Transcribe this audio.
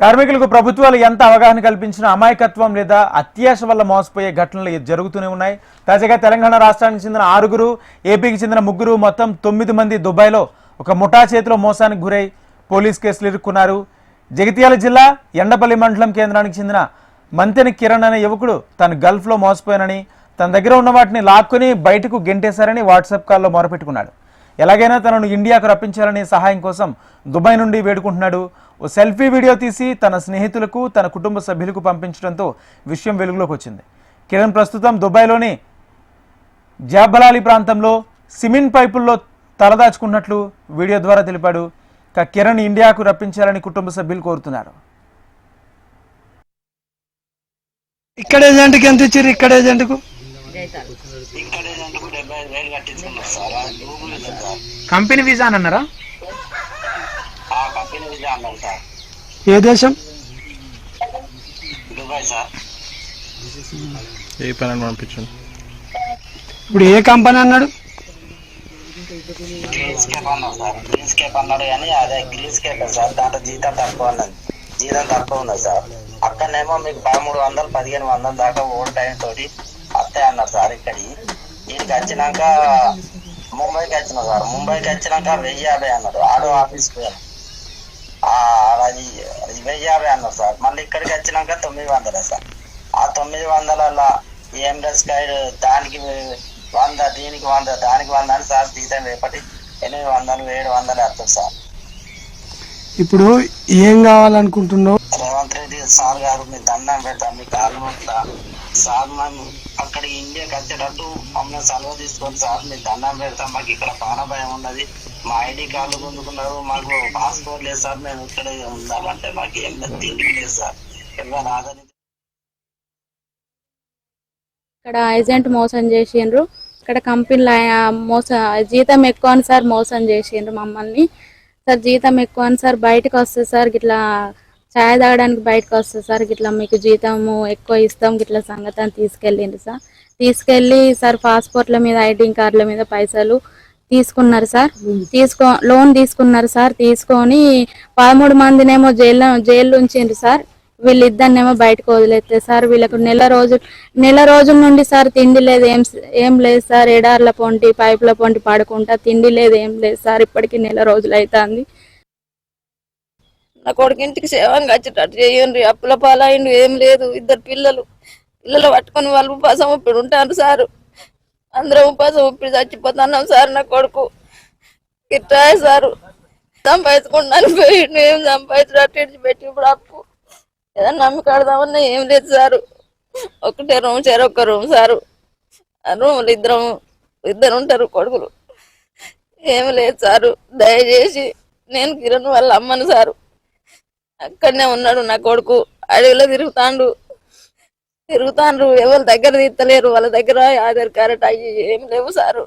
కార్మికులకు ప్రభుత్వాలు ఎంత అవగాహన కల్పించినా అమాయకత్వం లేదా అత్యాశ వల్ల మోసపోయే ఘటనలు జరుగుతూనే ఉన్నాయి. తాజాగా తెలంగాణ రాష్ట్రానికి చెందిన 6, ఏపీకి చెందిన 3 మొత్తం 9 మంది దుబాయ్లో ఒక ముఠా చేతిలో మోసానికి గురై పోలీస్ కేసులు ఇరుక్కున్నారు. జగిత్యాల జిల్లా ఎండపల్లి మండలం కేంద్రానికి చెందిన మంతెన కిరణ్ అనే యువకుడు తను గల్ఫ్లో మోసపోయానని, తన దగ్గర ఉన్న వాటిని లాక్కుని బయటకు గెంటేశారని వాట్సాప్ కాల్లో మొరపెట్టుకున్నాడు. ఎలాగైనా తనను ఇండియాకు రప్పించాలని సహాయం కోసం దుబాయ్ నుండి వేడుకుంటున్నాడు. ఓ సెల్ఫీ వీడియో తీసి తన స్నేహితులకు, తన కుటుంబ సభ్యులకు పంపించడంతో విషయం వెలుగులోకి వచ్చింది. కిరణ్ ప్రస్తుతం దుబాయ్లోని జాబలాలి ప్రాంతంలో సిమెంట్ పైపుల్లో తలదాచుకున్నట్లు వీడియో ద్వారా తెలిపాడు. కిరణ్ ఇండియాకు రప్పించాలని కుటుంబ సభ్యులు కోరుతున్నారు. ఇక్కడ ఏజెంట్కి ఎంత ఇచ్చారు? ఇక్కడ ఏజెంట్కు కంపెనీ వీసా అని అన్నారా? ఏ దేశం? ఏ పని పంపించండి. ఇప్పుడు ఏ కంపెనీ అన్నాడు? అన్నాడు కానీ అదే గ్రీస్ కేప్ సార్. దాంట్లో జీతం తక్కువ ఉన్నది, జీతం తక్కువ ఉన్నది సార్. అక్కడనేమో మీకు 1300, 1500 దాకా ఓవర్ టైం తోటి వస్తాయి అన్నారు సార్. ఇక్కడికి వీడికి వచ్చినాక ముంబైకి వచ్చినా సార్. ముంబైకి వచ్చినాక 1050 అన్నారు. ఆడో ఆఫీస్కి పోయాను, అది 1050 అన్నారు సార్. మళ్ళీ ఇక్కడికి వచ్చినాక 900 సార్. ఆ 900 ఎంఎస్ గైడ్ దానికి 100, దీనికి 100, దానికి 100 అని సార్. జీతం రేపటి 800, 700 వస్తుంది సార్. ఇప్పుడు ఏం కావాలనుకుంటున్నావు? రేవంత్ రెడ్డి సార్ గారు మీ దండం పెడతాం, మీ కాళ్ళు మొక్కుతా సార్. మేము అక్కడ ఇండియాకి వచ్చేటట్టు మమ్మల్ని సెలవు తీసుకొని సార్ మీ దండం పెడతాం. మాకు ఇక్కడ ప్రాణ భయం ఉన్నది, మా ఐడి కార్డులు పొందుకున్నారు, మాకు పాస్పోర్ట్ లేదు సార్. మేము ఇక్కడ ఉండాలంటే మాకు ఏం తిండి లేదు సార్. ఎవరు ఆదరణ ఇక్కడ ఏజెంట్ మోసం చేసిండ్రు. ఇక్కడ కంపెనీలో జీతం ఎక్కువ అని సార్ మోసం చేసిండ్రు మమ్మల్ని. సార్ జీతం ఎక్కువ అని సార్, బయటకు వస్తుంది సార్, గిట్లా ఛాయ్ తాగడానికి బయటకు వస్తుంది సార్, గిట్లా మీకు జీతము ఎక్కువ ఇస్తాం గిట్లా సంగతి అని తీసుకెళ్ళిండ్రు సార్. తీసుకెళ్ళి సార్ పాస్పోర్ట్ల మీద, ఐడి కార్డుల మీద పైసలు తీసుకున్నారు సార్. లోన్ తీసుకున్నారు సార్. తీసుకొని 13 మందినేమో జైలు ఉంచిండ్రు సార్. వీళ్ళిద్దరినేమో బయటకు వదిలేస్తే సార్. వీళ్ళకు నెల రోజుల నుండి సార్ తిండి లేదు, ఏం లేదు సార్. ఎడార్ల పొంటి, పైపుల పొంటి పడుకుంటా, తిండి లేదు, ఏం లేదు సార్. ఇప్పటికి నెల రోజులు అవుతుంది. నా కొడుకు ఇంటికి సేవంగా వచ్చేటట్టు చేయండి. అప్పుల పాలైండు, ఏం లేదు. 2 పిల్లలు పట్టుకొని వాళ్ళు ఉపాసం ఉప్పిడు ఉంటారు సార్. అందరం ఉపాసం ఉప్పిడి చచ్చిపోతున్నాం సార్. నా కొడుకు గిట్టాయ సారు సంపాదించుకుంటాను పోయిండు, ఏం సంపాదించు పెట్టి ఇప్పుడు అప్పు ఏదన్నా నమ్మి కడదామన్నా ఏం లేదు సారు. ఒకటే రూమ్, చెరొక్క రూమ్ సారు. ఆ రూములు ఇద్దరు ఉంటారు కొడుకులు. ఏమి లేదు సారు. దయచేసి నేను కిరణ్ వాళ్ళ అమ్మను సారు. అక్కడనే ఉన్నాడు నా కొడుకు. అడవిలో తిరుగుతాండ్రు. ఎవరి దగ్గర తీస్తలేరు. వాళ్ళ దగ్గర ఆధార్ కార్డు అయ్యి ఏమి లేవు సారు.